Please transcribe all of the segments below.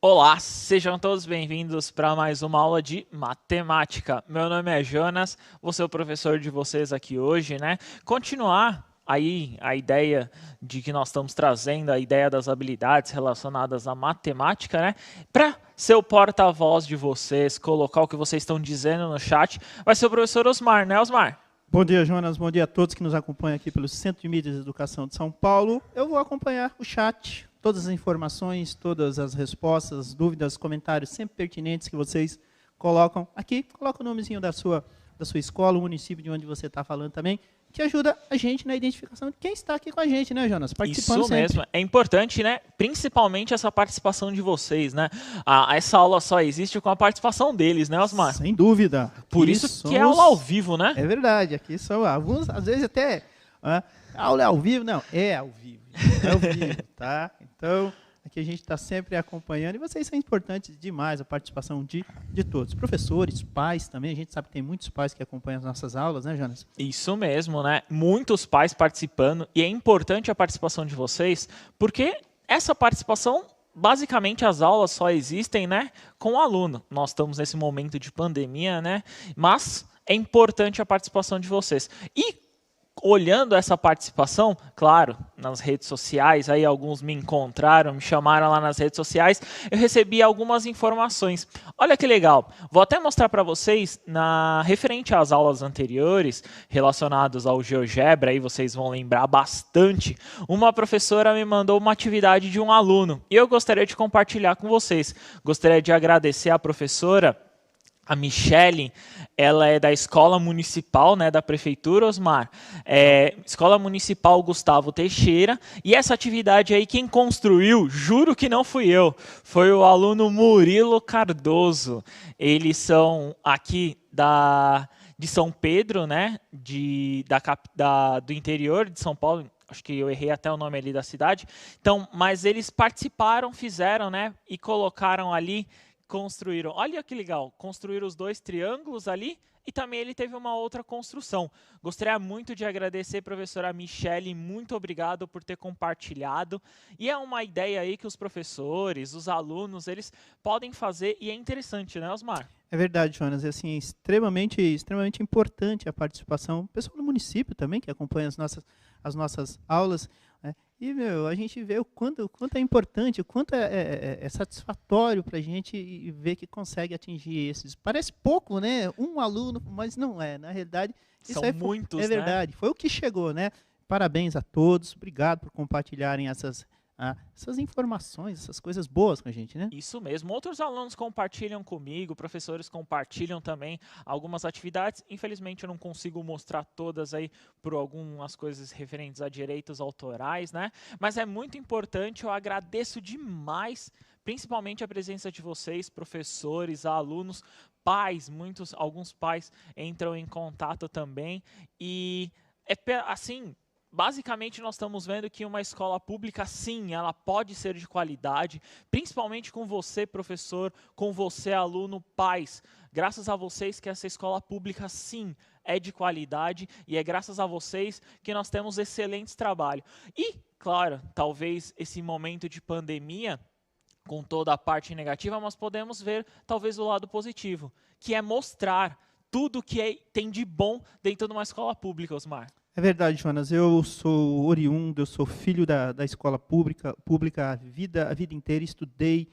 Olá, sejam todos bem-vindos para mais uma aula de matemática. Meu nome é Jonas, vou ser o professor de vocês aqui hoje, né? Continuar aí a ideia de que nós estamos trazendo, a ideia das habilidades relacionadas à matemática, né? Para ser o porta-voz de vocês, colocar o que vocês estão dizendo no chat, vai ser o professor Osmar, né, Osmar? Bom dia, Jonas. Bom dia a todos que nos acompanham aqui pelo Centro de Mídias e Educação de São Paulo. Eu vou acompanhar o chat, todas as informações, todas as respostas, dúvidas, comentários sempre pertinentes que vocês colocam aqui. Coloca o nomezinho da sua escola, o município de onde você está falando também, que ajuda a gente na identificação de quem está aqui com a gente, né, Jonas? Participando Isso mesmo, é importante, né? Principalmente essa participação de vocês, né? Essa aula só existe com a participação deles, né, Osmar? Sem dúvida. Por isso que é aula ao vivo, né? É verdade, aqui são alguns, às vezes até, aula é ao vivo, não, é ao vivo, tá? Então, aqui a gente está sempre acompanhando e vocês são importantes demais, a participação de todos. Professores, pais também, a gente sabe que tem muitos pais que acompanham as nossas aulas, né, Jonas? Isso mesmo, né? Muitos pais participando e é importante a participação de vocês, porque essa participação, basicamente as aulas só existem, né, com o aluno. Nós estamos nesse momento de pandemia, né? Mas é importante a participação de vocês. E olhando essa participação, claro, nas redes sociais, aí alguns me encontraram, me chamaram lá nas redes sociais, eu recebi algumas informações. Olha que legal, vou até mostrar para vocês, referente às aulas anteriores, relacionadas ao GeoGebra, aí vocês vão lembrar bastante, uma professora me mandou uma atividade de um aluno, e eu gostaria de compartilhar com vocês. Gostaria de agradecer à professora, a Michele, ela é da Escola Municipal, né, da Prefeitura, Osmar. Escola Municipal Gustavo Teixeira. E essa atividade aí, quem construiu, juro que não fui eu, foi o aluno Murilo Cardoso. Eles são aqui de São Pedro, né, do interior de São Paulo. Acho que eu errei até o nome ali da cidade. Então, mas eles participaram, fizeram, né, e colocaram ali, construíram, olha que legal, construíram os dois triângulos ali e também ele teve uma outra construção. Gostaria muito de agradecer, professora Michele, muito obrigado por ter compartilhado. E é uma ideia aí que os professores, os alunos, eles podem fazer e é interessante, né, Osmar? É verdade, Jonas. É assim, extremamente importante a participação, o pessoal do município também, que acompanha as nossas aulas, né? E, a gente vê o quanto é importante, o quanto é satisfatório para a gente ver que consegue atingir esses. Parece pouco, né? Um aluno, mas não é. Na realidade, São muitos, é verdade. Né? Foi o que chegou, né? Parabéns a todos. Obrigado por compartilharem essas informações, essas coisas boas com a gente, né? Isso mesmo. Outros alunos compartilham comigo, professores compartilham também algumas atividades. Infelizmente, eu não consigo mostrar todas aí por algumas coisas referentes a direitos autorais, né? Mas é muito importante, eu agradeço demais, principalmente a presença de vocês, professores, alunos, pais, alguns pais entram em contato também. E, assim, basicamente, nós estamos vendo que uma escola pública, sim, ela pode ser de qualidade, principalmente com você, professor, com você, aluno, pais. Graças a vocês que essa escola pública, sim, é de qualidade e é graças a vocês que nós temos excelentes trabalhos. E, claro, talvez esse momento de pandemia, com toda a parte negativa, nós podemos ver talvez o lado positivo, que é mostrar tudo que tem de bom dentro de uma escola pública, Osmar. É verdade, Jonas. Eu sou oriundo, eu sou filho da escola pública a vida inteira estudei,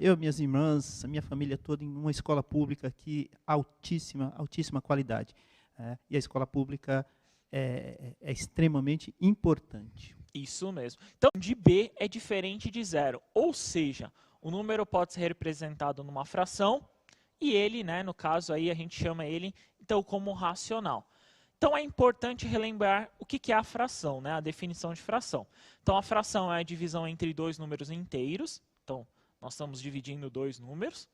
eu, minhas irmãs, a minha família toda em uma escola pública que altíssima qualidade. E a escola pública é extremamente importante. Isso mesmo. Então, de B é diferente de zero, ou seja, o número pode ser representado numa fração e ele, né, no caso aí a gente chama ele então como racional. Então, é importante relembrar o que é a fração, né? A definição de fração. Então, a fração é a divisão entre dois números inteiros. Então, nós estamos dividindo dois números.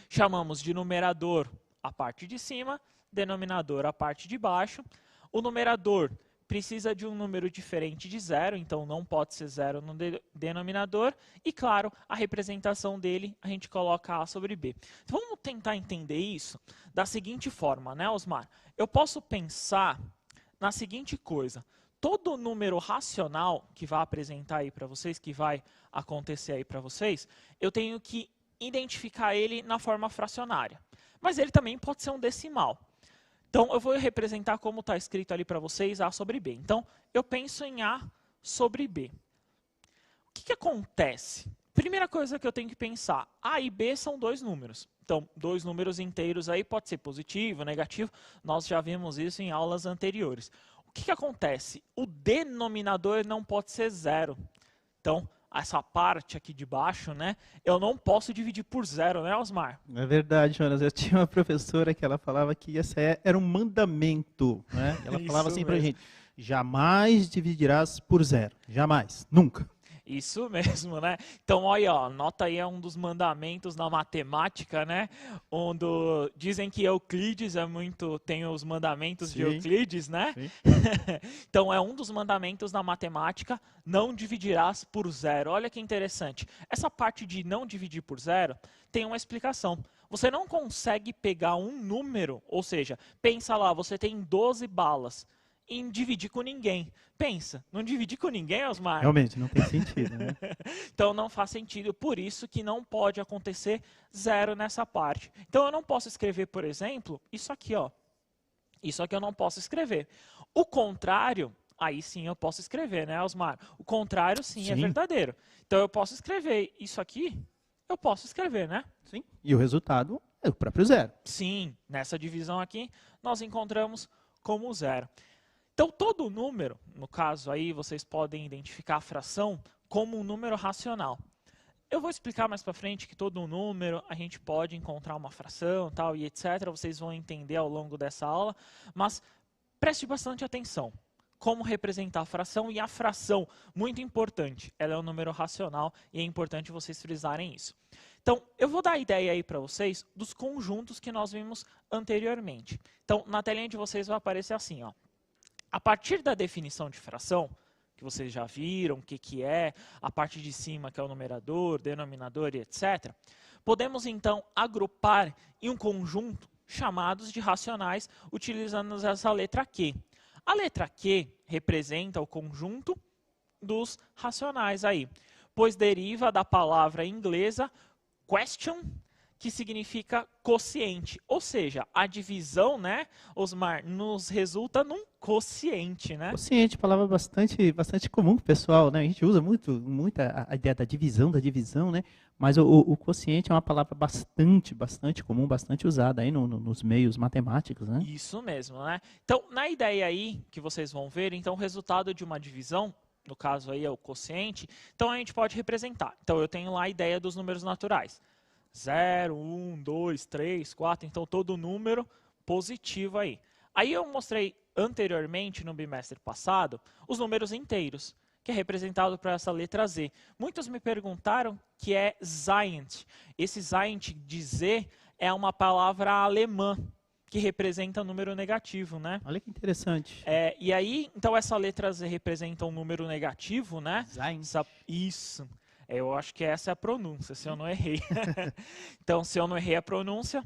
Chamamos de numerador a parte de cima, denominador a parte de baixo. O numerador precisa de um número diferente de zero, então não pode ser zero no denominador. E, claro, a representação dele, a gente coloca A sobre B. Então, vamos tentar entender isso da seguinte forma, né, Osmar? Eu posso pensar na seguinte coisa. todo número racional que vai apresentar aí para vocês, que vai acontecer aí para vocês, eu tenho que identificar ele na forma fracionária. Mas ele também pode ser um decimal. Então, eu vou representar como está escrito ali para vocês, A sobre B. Então, eu penso em A sobre B. O que acontece? Primeira coisa que eu tenho que pensar, A e B são dois números. Então, dois números inteiros aí pode ser positivo, negativo. Nós já vimos isso em aulas anteriores. O que acontece? O denominador não pode ser zero. Então, essa parte aqui de baixo, né? Eu não posso dividir por zero, né, Osmar? É verdade, Jonas. Eu tinha uma professora que ela falava que essa era um mandamento, né? Ela falava assim pra gente, jamais dividirás por zero. Jamais. Nunca. Isso mesmo, né? Então, olha, ó, nota aí é um dos mandamentos na matemática, né? Onde dizem que Euclides tem os mandamentos de Euclides, né? Então, é um dos mandamentos na matemática, não dividirás por zero. Olha que interessante. Essa parte de não dividir por zero tem uma explicação. Você não consegue pegar um número, ou seja, pensa lá, você tem 12 balas. Em dividir com ninguém. Pensa, não dividir com ninguém, Osmar? Realmente, não tem sentido, né? Então não faz sentido, por isso que não pode acontecer zero nessa parte. Então eu não posso escrever, por exemplo, isso aqui, ó. Isso aqui eu não posso escrever. O contrário, aí sim eu posso escrever, né, Osmar? O contrário sim é verdadeiro. Então eu posso escrever isso aqui, eu posso escrever, né? Sim. E o resultado é o próprio zero. Sim, nessa divisão aqui nós encontramos como zero. Então, todo número, no caso aí, vocês podem identificar a fração como um número racional. Eu vou explicar mais para frente que todo número a gente pode encontrar uma fração tal, e etc. Vocês vão entender ao longo dessa aula, mas preste bastante atenção. Como representar a fração, e a fração, muito importante, ela é um número racional e é importante vocês frisarem isso. Então, eu vou dar a ideia aí para vocês dos conjuntos que nós vimos anteriormente. Então, na telinha de vocês vai aparecer assim, ó. A partir da definição de fração, que vocês já viram, o que é, a parte de cima que é o numerador, denominador e etc., podemos então agrupar em um conjunto chamados de racionais, utilizando essa letra Q. A letra Q representa o conjunto dos racionais aí, pois deriva da palavra inglesa question, que significa quociente, ou seja, a divisão, né, Osmar, nos resulta num quociente, né? Quociente, palavra bastante comum pro pessoal, né? A gente usa muito a ideia da divisão, né? Mas o quociente é uma palavra bastante comum, bastante usada aí nos meios matemáticos, né? Isso mesmo, né? Então, na ideia aí que vocês vão ver, então o resultado de uma divisão, no caso aí é o quociente, então a gente pode representar. Então eu tenho lá a ideia dos números naturais. 0, 1, 2, 3, 4, então todo número positivo aí. Aí eu mostrei anteriormente, no bimestre passado, os números inteiros, que é representado por essa letra Z. Muitos me perguntaram que é Zaint. Esse Zaint de Z é uma palavra alemã, que representa número negativo, né? Olha que interessante. E aí, então essa letra Z representa um número negativo, né? Zaint. Isso. Eu acho que essa é a pronúncia, se eu não errei. Então, se eu não errei a pronúncia,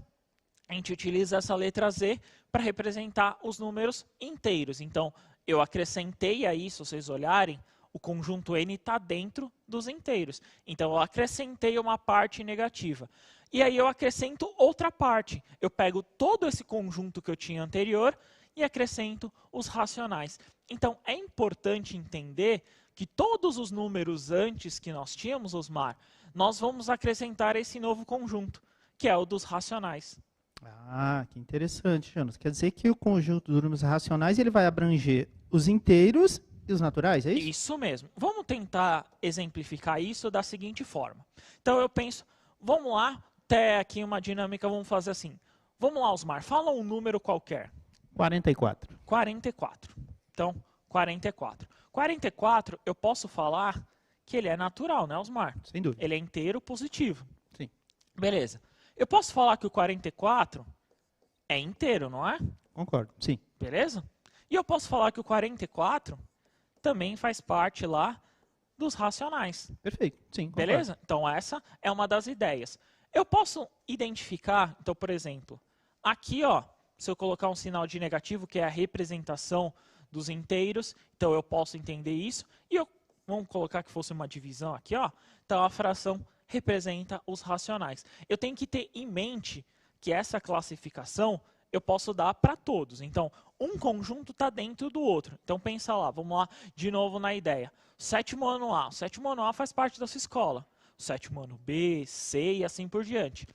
a gente utiliza essa letra Z para representar os números inteiros. Então, eu acrescentei aí, se vocês olharem, o conjunto N está dentro dos inteiros. Então, eu acrescentei uma parte negativa. E aí eu acrescento outra parte. Eu pego todo esse conjunto que eu tinha anterior e acrescento os racionais. Então, é importante entender que todos os números antes que nós tínhamos, Osmar, nós vamos acrescentar esse novo conjunto, que é o dos racionais. Ah, que interessante, Jonas. Quer dizer que o conjunto dos números racionais ele vai abranger os inteiros e os naturais, é isso? Isso mesmo. Vamos tentar exemplificar isso da seguinte forma. Então eu penso, vamos lá, até aqui uma dinâmica, vamos fazer assim. Vamos lá, Osmar, fala um número qualquer. 44. 44. Então, 44. 44, eu posso falar que ele é natural, né, Osmar? Sem dúvida. Ele é inteiro positivo. Sim. Beleza. Eu posso falar que o 44 é inteiro, não é? Concordo, sim. Beleza? E eu posso falar que o 44 também faz parte lá dos racionais. Perfeito, sim. Concordo. Beleza? Então essa é uma das ideias. Eu posso identificar, então, por exemplo, aqui, ó, se eu colocar um sinal de negativo, que é a representação dos inteiros, então eu posso entender isso. E vamos colocar que fosse uma divisão aqui, ó. Então a fração representa os racionais. Eu tenho que ter em mente que essa classificação eu posso dar para todos. Então, um conjunto está dentro do outro. Então, pensa lá, vamos lá de novo na ideia. O sétimo ano A faz parte da sua escola. O sétimo ano B, C e assim por diante.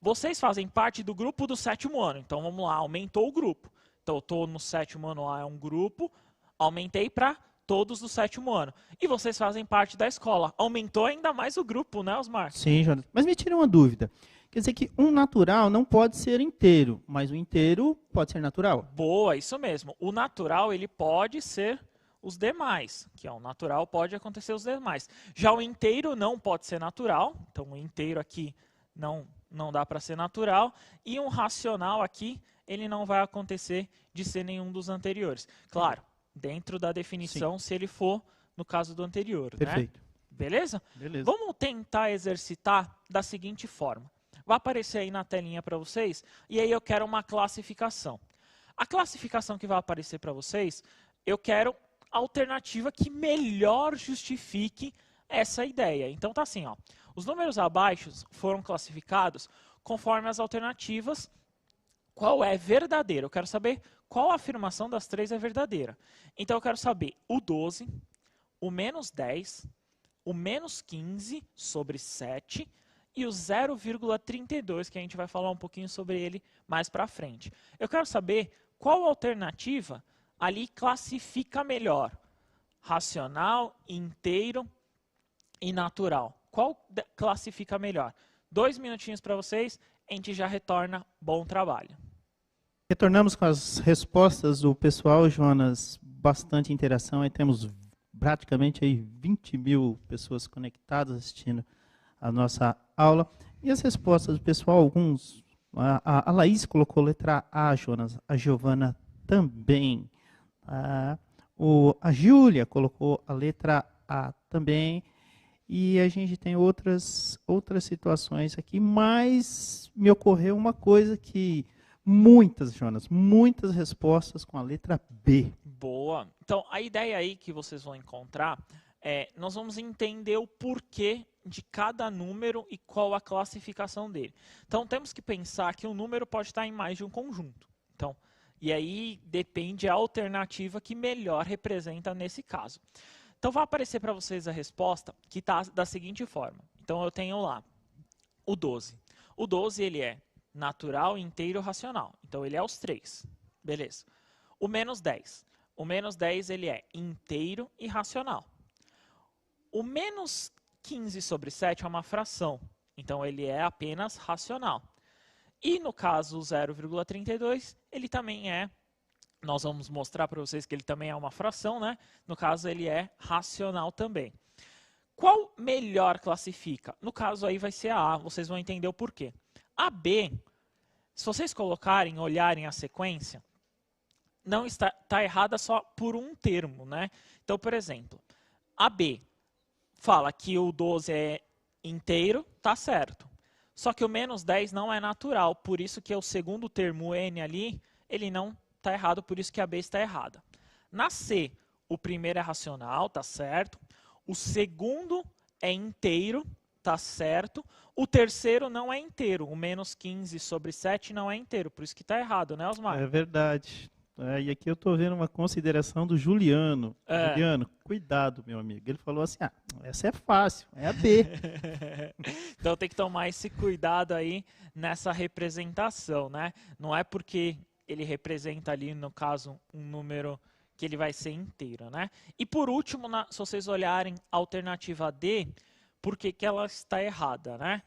Vocês fazem parte do grupo do sétimo ano. Então, vamos lá, aumentou o grupo. Então, eu estou no sétimo ano A, é um grupo, aumentei para todos do sétimo ano. E vocês fazem parte da escola. Aumentou ainda mais o grupo, né, Osmar? Sim, Jonas. Mas me tira uma dúvida. Quer dizer que um natural não pode ser inteiro, mas o inteiro pode ser natural? Boa, isso mesmo. O natural, ele pode ser os demais, que é o natural pode acontecer os demais. Já o inteiro não pode ser natural, então o inteiro aqui não dá para ser natural, e um racional aqui, ele não vai acontecer de ser nenhum dos anteriores. Claro, dentro da definição, se ele for no caso do anterior. Perfeito. Né? Beleza? Beleza. Vamos tentar exercitar da seguinte forma. Vai aparecer aí na telinha para vocês, e aí eu quero uma classificação. A classificação que vai aparecer para vocês, eu quero a alternativa que melhor justifique essa ideia. Então tá assim, ó. Os números abaixo foram classificados conforme as alternativas, qual é verdadeira. Eu quero saber qual afirmação das três é verdadeira. Então eu quero saber o 12, o menos 10, o menos 15 sobre 7 e o 0,32, que a gente vai falar um pouquinho sobre ele mais para frente. Eu quero saber qual alternativa ali classifica melhor. Racional, inteiro e natural. Qual classifica melhor? 2 minutinhos para vocês, a gente já retorna. Bom trabalho. Retornamos com as respostas do pessoal, Jonas. Bastante interação. Aí temos praticamente aí 20 mil pessoas conectadas assistindo a nossa aula. E as respostas do pessoal, alguns... A Laís colocou letra A, Jonas. A Giovana também. A Júlia colocou a letra A também. E a gente tem outras situações aqui, mas me ocorreu uma coisa que... Jonas, muitas respostas com a letra B. Boa. Então, a ideia aí que vocês vão encontrar nós vamos entender o porquê de cada número e qual a classificação dele. Então, temos que pensar que um número pode estar em mais de um conjunto. Então, e aí depende a alternativa que melhor representa nesse caso. Então, vai aparecer para vocês a resposta que está da seguinte forma. Então, eu tenho lá o 12. O 12, ele é natural, inteiro, racional. Então, ele é os três. Beleza. O menos 10. O menos 10, ele é inteiro e racional. O menos 15 sobre 7 é uma fração. Então, ele é apenas racional. E, no caso, o 0,32, ele também é... Nós vamos mostrar para vocês que ele também é uma fração, né? No caso, ele é racional também. Qual melhor classifica? No caso aí vai ser a A, vocês vão entender o porquê. A B, se vocês colocarem, olharem a sequência, não está errada só por um termo, né? Então, por exemplo, a B fala que o 12 é inteiro, tá certo. Só que o menos 10 não é natural, por isso que o segundo termo, o N ali, ele não está errado, por isso que a B está errada. Na C, o primeiro é racional, tá certo. O segundo é inteiro, tá certo. O terceiro não é inteiro. O menos 15 sobre 7 não é inteiro, por isso que está errado, né, Osmar? É verdade. E aqui eu estou vendo uma consideração do Juliano. Juliano, cuidado, meu amigo. Ele falou assim, essa é fácil, é a B. Então tem que tomar esse cuidado aí nessa representação, né? Não é porque ele representa ali, no caso, um número que ele vai ser inteiro, né? E por último, se vocês olharem a alternativa D, por que ela está errada, né?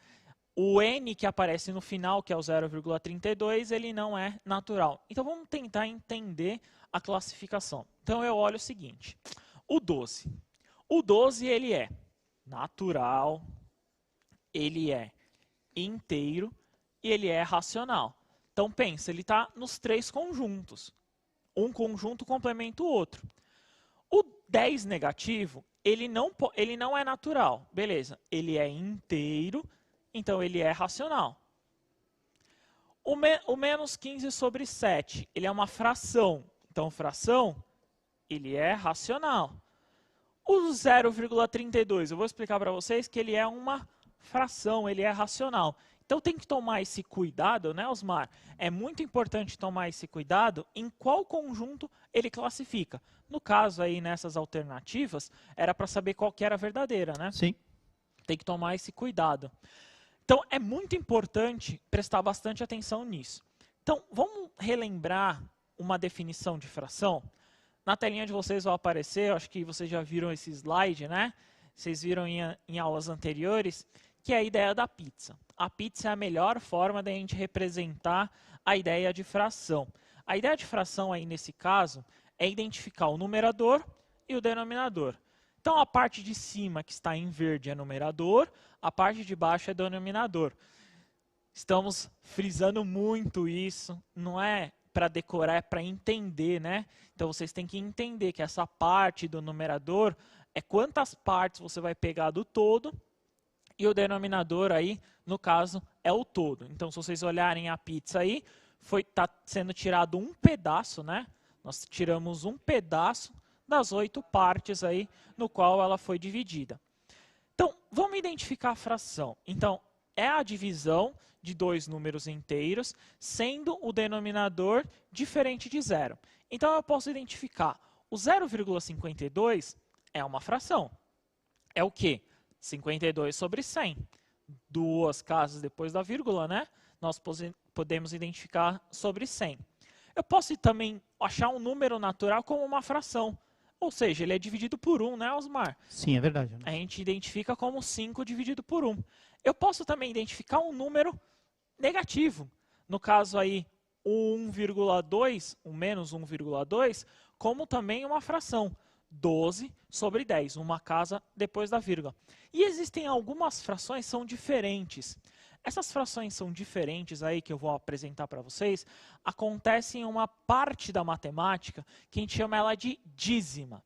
O N que aparece no final, que é o 0,32, ele não é natural. Então vamos tentar entender a classificação. Então eu olho o seguinte, o 12. O 12 ele é natural, ele é inteiro e ele é racional. Então pensa, ele está nos três conjuntos. Um conjunto complementa o outro. O 10 negativo, ele não é natural. Beleza, ele é inteiro, então ele é racional. O menos 15 sobre 7, ele é uma fração. Então fração ele é racional. O 0,32, eu vou explicar para vocês que ele é uma fração, ele é racional. Então tem que tomar esse cuidado, né, Osmar? É muito importante tomar esse cuidado em qual conjunto ele classifica. No caso aí, nessas alternativas, era para saber qual que era a verdadeira, né? Sim. Tem que tomar esse cuidado. Então é muito importante prestar bastante atenção nisso. Então vamos relembrar uma definição de fração? Na telinha de vocês vai aparecer, eu acho que vocês já viram esse slide, né? Vocês viram em aulas anteriores, que é a ideia da pizza. A pizza é a melhor forma da gente representar a ideia de fração. A ideia de fração aí nesse caso é identificar o numerador e o denominador. Então a parte de cima que está em verde é numerador, a parte de baixo é denominador. Estamos frisando muito isso, não é para decorar, é para entender, né? Então vocês têm que entender que essa parte do numerador é quantas partes você vai pegar do todo, e o denominador aí, no caso, é o todo. Então, se vocês olharem a pizza aí, tá sendo tirado um pedaço, né? Nós tiramos um pedaço das 8 partes aí, no qual ela foi dividida. Então, vamos identificar a fração. Então, é a divisão de 2 números inteiros, sendo o denominador diferente de zero. Então, eu posso identificar o 0,52 é uma fração. É o quê? 52 sobre 100. 2 casas depois da vírgula, né? Nós podemos identificar sobre 100. Eu posso também achar um número natural como uma fração. Ou seja, ele é dividido por 1, né, Osmar? Sim, é verdade. A gente identifica como 5 dividido por 1. Eu posso também identificar um número negativo. No caso aí, o 1,2, o menos 1,2, como também uma fração. 12 sobre 10, uma casa depois da vírgula. E existem algumas frações que são diferentes. Essas frações são diferentes aí que eu vou apresentar para vocês, acontecem em uma parte da matemática que a gente chama ela de dízima.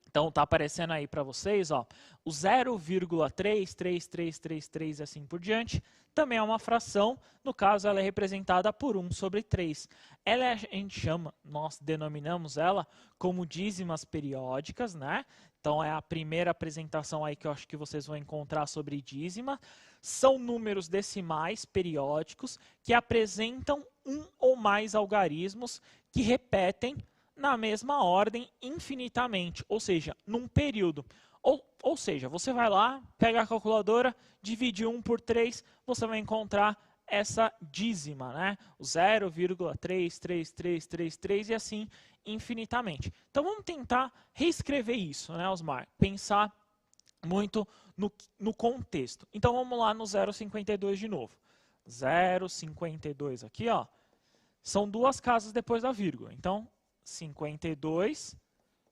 Então está aparecendo aí para vocês, ó, o 0,33333 e assim por diante, também é uma fração, no caso ela é representada por 1 sobre 3. Ela a gente chama, nós denominamos ela como dízimas periódicas, né? Então é a primeira apresentação aí que eu acho que vocês vão encontrar sobre dízima. São números decimais periódicos que apresentam um ou mais algarismos que repetem na mesma ordem infinitamente, ou seja, num período. Ou seja, você vai lá, pega a calculadora, divide 1 por 3, você vai encontrar essa dízima, né? O 0,33333 e assim infinitamente. Então vamos tentar reescrever isso, né, Osmar? Pensar muito no contexto. Então vamos lá no 0,52 de novo. 0,52 aqui, ó, são 2 casas depois da vírgula. Então 52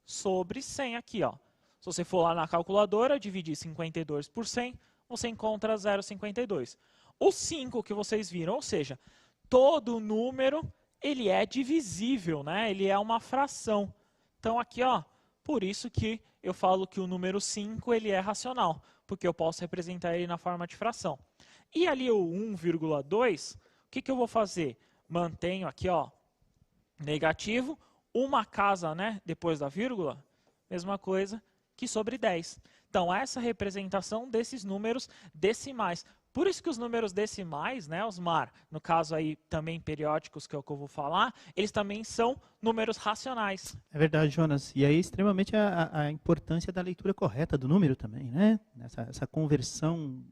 sobre 100 aqui, ó. Se você for lá na calculadora, dividir 52 por 100, você encontra 0,52. O 5 que vocês viram, ou seja, todo número ele é divisível, né? Ele é uma fração. Então aqui, ó, por isso que eu falo que o número 5 ele é racional, porque eu posso representar ele na forma de fração. E ali o 1,2, o que eu vou fazer? Mantenho aqui, ó, negativo, uma casa, né, depois da vírgula, mesma coisa que sobre 10. Então, essa representação desses números decimais. Por isso que os números decimais, né, Osmar, no caso aí também periódicos, que é o que eu vou falar, eles também são números racionais. É verdade, Jonas. E aí, extremamente a importância da leitura correta do número também, né? Essa conversão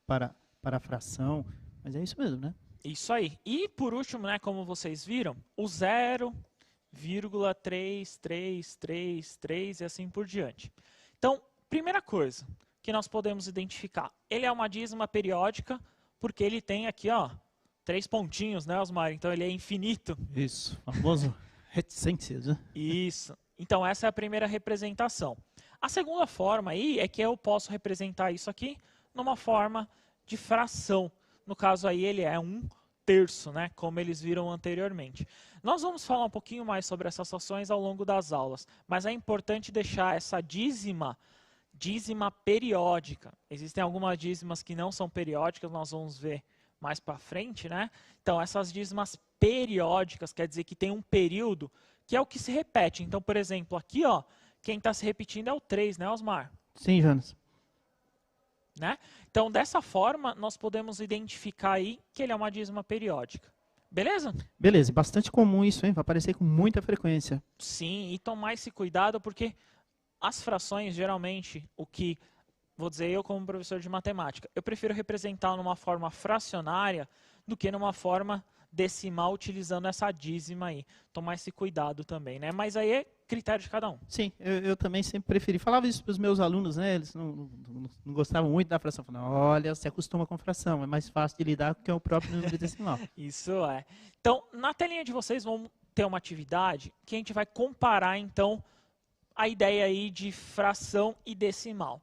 para a fração. Mas é isso mesmo, né? Isso aí. E, por último, né, como vocês viram, o 0,3333 e assim por diante. Então, primeira coisa que nós podemos identificar, ele é uma dízima periódica porque ele tem aqui, ó, 3 pontinhos, né, Osmar? Então ele é infinito. Isso, famoso reticências, né? Isso. Então essa é a primeira representação. A segunda forma aí é que eu posso representar isso aqui numa forma de fração. No caso aí ele é 1/3, né, como eles viram anteriormente. Nós vamos falar um pouquinho mais sobre essas frações ao longo das aulas, mas é importante deixar essa dízima periódica. Existem algumas dízimas que não são periódicas, nós vamos ver mais para frente, né? Então essas dízimas periódicas quer dizer que tem um período que é o que se repete. Então, por exemplo, aqui, ó, quem está se repetindo é o 3, né, Osmar? Sim, Jonas. Né? Então, dessa forma, nós podemos identificar aí que ele é uma dízima periódica. Beleza? Beleza, bastante comum isso, hein? Vai aparecer com muita frequência. Sim, e tomar esse cuidado porque as frações, geralmente, o que, vou dizer eu como professor de matemática, eu prefiro representar numa forma fracionária do que numa forma decimal utilizando essa dízima aí. Tomar esse cuidado também, né? Mas aí é critério de cada um. Sim, eu também sempre preferi. Falava isso para os meus alunos, né? Eles não gostavam muito da fração. Falavam, olha, se acostuma com fração, é mais fácil de lidar que é o próprio número decimal. Isso é. Então, na telinha de vocês vão ter uma atividade que a gente vai comparar, então, a ideia aí de fração e decimal.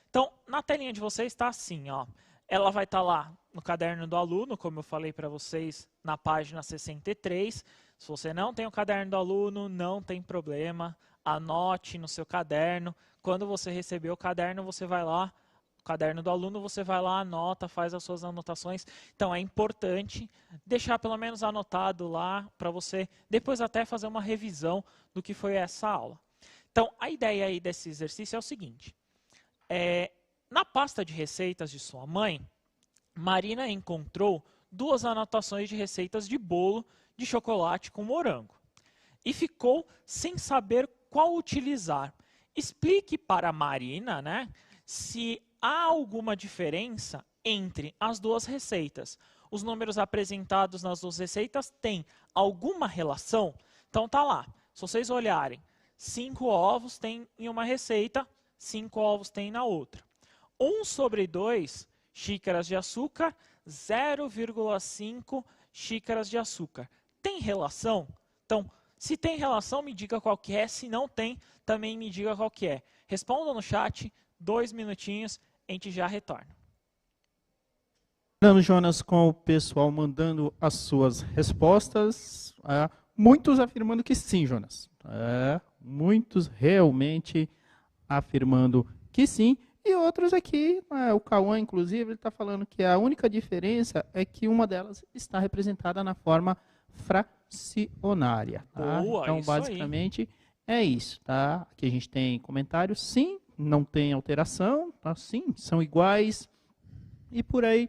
Então, na telinha de vocês está assim, ó. Ela vai estar lá no caderno do aluno, como eu falei para vocês, na página 63. Se você não tem o caderno do aluno, não tem problema. Anote no seu caderno. Quando você receber o caderno, você vai lá, o caderno do aluno, você vai lá, anota, faz as suas anotações. Então, é importante deixar pelo menos anotado lá para você depois até fazer uma revisão do que foi essa aula. Então, a ideia aí desse exercício é o seguinte. Na pasta de receitas de sua mãe, Marina encontrou 2 anotações de receitas de bolo de chocolate com morango. E ficou sem saber qual utilizar. Explique para a Marina, né, se há alguma diferença entre as 2 receitas. Os números apresentados nas 2 receitas têm alguma relação? Então tá lá. Se vocês olharem, 5 ovos tem em uma receita, 5 ovos tem na outra. 1/2 xícaras de açúcar, 0,5 xícaras de açúcar. Tem relação? Então, se tem relação, me diga qual que é. Se não tem, também me diga qual que é. Responda no chat, 2 minutinhos, a gente já retorna. Jonas, com o pessoal mandando as suas respostas. Muitos afirmando que sim, Jonas. Muitos realmente afirmando que sim. E outros aqui, o Cauã, inclusive, ele está falando que a única diferença é que uma delas está representada na forma fracionária. Tá? Boa, então, isso basicamente, é isso. Tá? Aqui a gente tem comentários, sim, não tem alteração, tá? Sim, são iguais, e por aí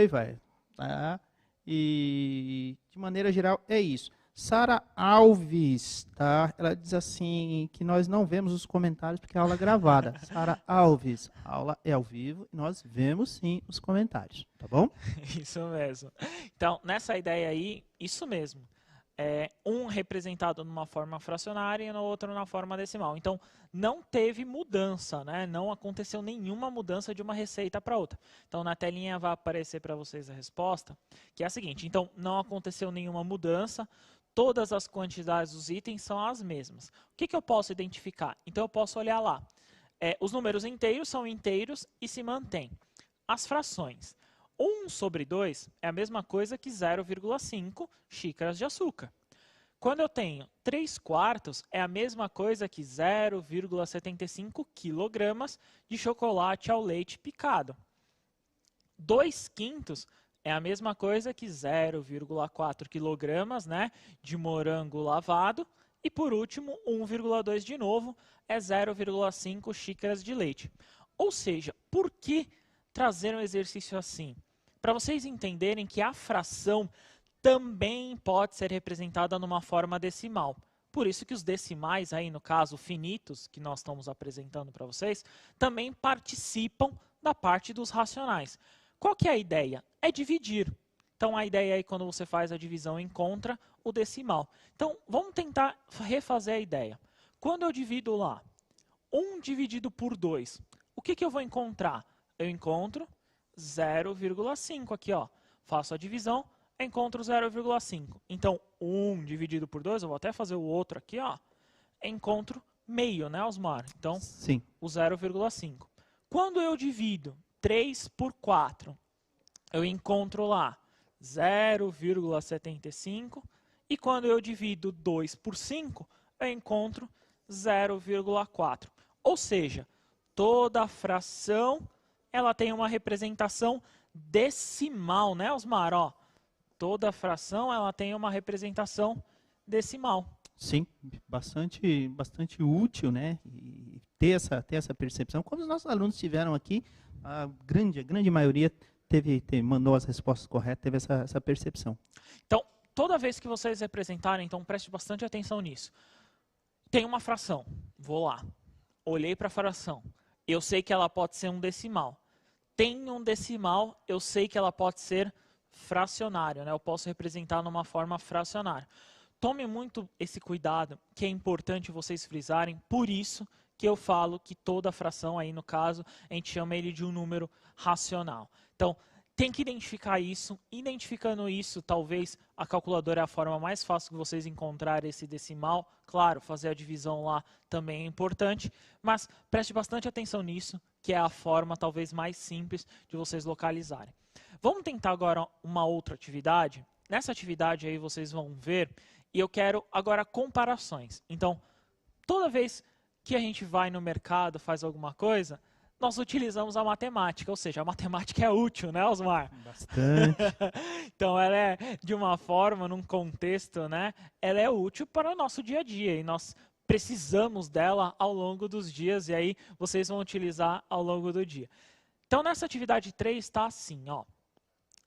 vai. Tá? E, de maneira geral, é isso. Sara Alves, tá? Ela diz assim, que nós não vemos os comentários porque é aula gravada. Sara Alves, a aula é ao vivo e nós vemos sim os comentários, tá bom? Isso mesmo. Então, nessa ideia aí, isso mesmo. Um representado numa forma fracionária e no outro na forma decimal. Então, não teve mudança, né? Não aconteceu nenhuma mudança de uma receita para outra. Então, na telinha vai aparecer para vocês a resposta, que é a seguinte. Então, não aconteceu nenhuma mudança, todas as quantidades dos itens são as mesmas. O que eu posso identificar? Então, eu posso olhar lá. Os números inteiros são inteiros e se mantêm. As frações. 1/2 é a mesma coisa que 0,5 xícaras de açúcar. Quando eu tenho 3/4, é a mesma coisa que 0,75 quilogramas de chocolate ao leite picado. 2/5 é a mesma coisa que 0,4 quilogramas, né, de morango lavado. E por último, 1,2 de novo é 0,5 xícaras de leite. Ou seja, por que trazer um exercício assim? Para vocês entenderem que a fração também pode ser representada numa forma decimal. Por isso que os decimais, aí no caso finitos, que nós estamos apresentando para vocês, também participam da parte dos racionais. Qual que é a ideia? É dividir. Então a ideia aí quando você faz a divisão encontra o decimal. Então vamos tentar refazer a ideia. Quando eu divido lá 1 dividido por 2, o que eu vou encontrar? Eu encontro 0,5 aqui, ó. Faço a divisão, encontro 0,5. Então, 1 dividido por 2, eu vou até fazer o outro aqui, ó. Encontro meio, né, Osmar? Então, sim, o 0,5. Quando eu divido 3 por 4, eu encontro lá 0,75. E quando eu divido 2 por 5, eu encontro 0,4. Ou seja, toda fração ela tem uma representação decimal, né, Osmar? Ó, toda fração ela tem uma representação decimal. Sim, bastante útil, né? E ter essa percepção. Como os nossos alunos tiveram aqui, a grande maioria mandou as respostas corretas, teve essa percepção. Então, toda vez que vocês representarem, então preste bastante atenção nisso. Tem uma fração, vou lá, olhei para a fração, eu sei que ela pode ser um decimal. Tem um decimal, eu sei que ela pode ser fracionário, né? Eu posso representar numa forma fracionária. Tome muito esse cuidado, que é importante vocês frisarem, por isso que eu falo que toda fração, aí no caso, a gente chama ele de um número racional. Então, tem que identificar isso. Identificando isso, talvez a calculadora é a forma mais fácil de vocês encontrar esse decimal. Claro, fazer a divisão lá também é importante, mas preste bastante atenção nisso, que é a forma talvez mais simples de vocês localizarem. Vamos tentar agora uma outra atividade. Nessa atividade aí vocês vão ver, e eu quero agora comparações. Então, toda vez que a gente vai no mercado, faz alguma coisa, nós utilizamos a matemática, ou seja, a matemática é útil, né, Osmar? Bastante. Então, ela é, de uma forma, num contexto, né, ela é útil para o nosso dia a dia, e nós precisamos dela ao longo dos dias, e aí vocês vão utilizar ao longo do dia. Então, nessa atividade 3 está assim, ó.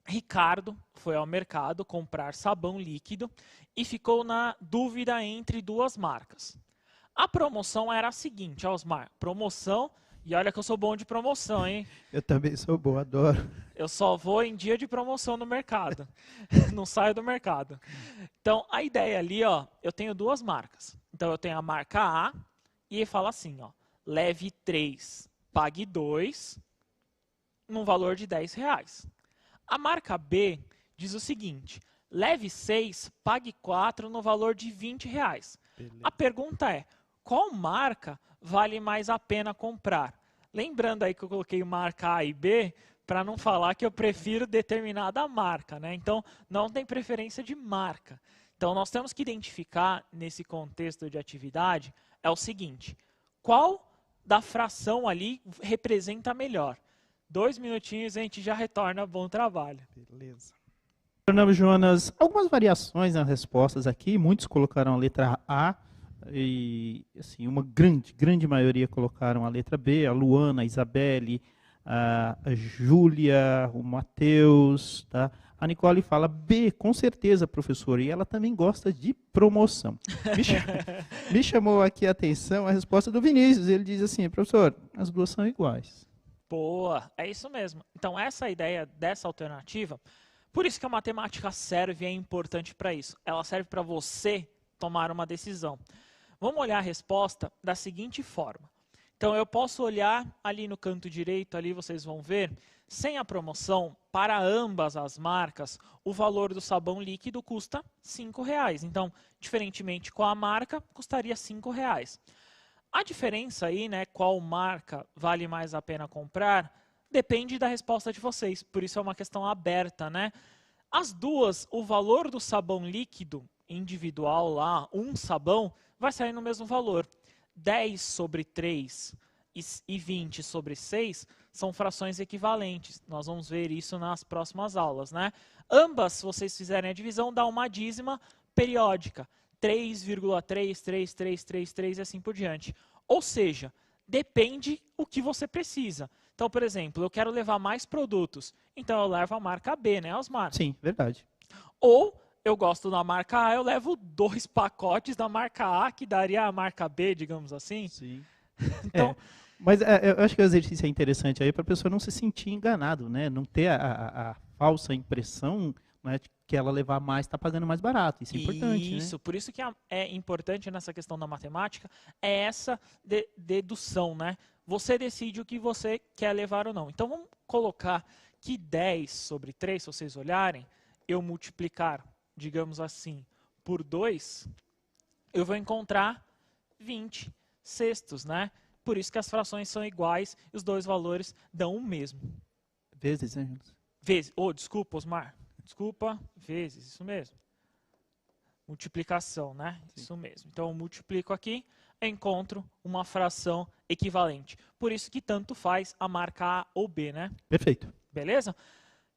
Ricardo foi ao mercado comprar sabão líquido e ficou na dúvida entre duas marcas. A promoção era a seguinte, Osmar, promoção, e olha que eu sou bom de promoção, hein? Eu também sou bom, adoro. Eu só vou em dia de promoção no mercado, não saio do mercado. Então, a ideia ali, ó, eu tenho duas marcas. Então, eu tenho a marca A e ele fala assim, ó, leve 3, pague 2, num valor de R$10. A marca B diz o seguinte, leve 6, pague 4 no valor de R$20. Beleza. A pergunta é, qual marca vale mais a pena comprar? Lembrando aí que eu coloquei marca A e B, para não falar que eu prefiro determinada marca, né? Então, não tem preferência de marca. Então, nós temos que identificar, nesse contexto de atividade, é o seguinte, qual da fração ali representa melhor? 2 minutinhos e a gente já retorna. Bom trabalho. Beleza. Fernando Jonas, algumas variações nas respostas aqui, muitos colocaram a letra A e assim, uma grande maioria colocaram a letra B, a Luana, a Isabelle, a Júlia, o Matheus, tá? A Nicole fala B, com certeza, professor, e ela também gosta de promoção. Me chamou aqui a atenção a resposta do Vinícius, ele diz assim, professor, as duas são iguais. Boa, é isso mesmo. Então, essa ideia dessa alternativa, por isso que a matemática serve e é importante para isso. Ela serve para você tomar uma decisão. Vamos olhar a resposta da seguinte forma. Então, eu posso olhar ali no canto direito, ali vocês vão ver, sem a promoção, para ambas as marcas, o valor do sabão líquido custa R$5. Então, diferentemente com a marca, custaria R$5. A diferença aí, né, qual marca vale mais a pena comprar, depende da resposta de vocês, por isso é uma questão aberta, né? As duas, o valor do sabão líquido individual lá, um sabão, vai sair no mesmo valor. 10 sobre 3 e 20 sobre 6 são frações equivalentes. Nós vamos ver isso nas próximas aulas, né? Ambas, se vocês fizerem a divisão, dá uma dízima periódica. 3,33333 e assim por diante. Ou seja, depende o que você precisa. Então, por exemplo, eu quero levar mais produtos, então eu levo a marca B, né, Osmar? Sim, verdade. Ou eu gosto da marca A, eu levo 2 pacotes da marca A, que daria a marca B, digamos assim. Sim. Então, mas eu acho que o exercício é interessante aí para a pessoa não se sentir enganado, né? Não ter a falsa impressão, né, que ela levar mais está pagando mais barato. Isso é importante. Isso, né? Por isso que é importante nessa questão da matemática, é essa dedução, né? Você decide o que você quer levar ou não. Então vamos colocar que 10 sobre 3, se vocês olharem, eu multiplicar, digamos assim, por 2, eu vou encontrar 20 sextos, né? Por isso que as frações são iguais e os dois valores dão o mesmo. Vezes, né, Jonas? Vezes. Desculpa, Osmar. Desculpa, vezes, isso mesmo. Multiplicação, né? Sim. Isso mesmo. Então, eu multiplico aqui, encontro uma fração equivalente. Por isso que tanto faz a marca A ou B, né? Perfeito. Beleza?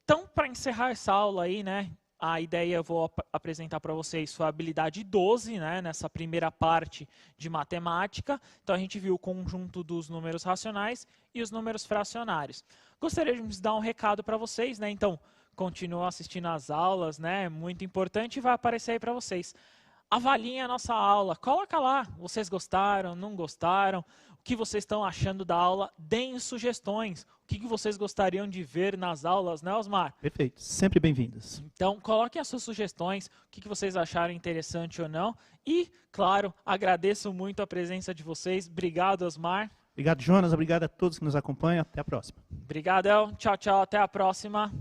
Então, para encerrar essa aula aí, né? a ideia eu vou apresentar para vocês foi a habilidade 12, né, nessa primeira parte de matemática. Então a gente viu o conjunto dos números racionais e os números fracionários. Gostaria de dar um recado para vocês, né? Então, continuem assistindo às aulas, né? É muito importante e vai aparecer aí para vocês. Avaliem a nossa aula, coloca lá, vocês gostaram, não gostaram, o que vocês estão achando da aula, deem sugestões, o que vocês gostariam de ver nas aulas, né, Osmar? Perfeito, sempre bem-vindos. Então, coloquem as suas sugestões, o que vocês acharam interessante ou não, e, claro, agradeço muito a presença de vocês, obrigado, Osmar. Obrigado, Jonas, obrigado a todos que nos acompanham, até a próxima. Obrigado, El. Tchau, tchau, até a próxima.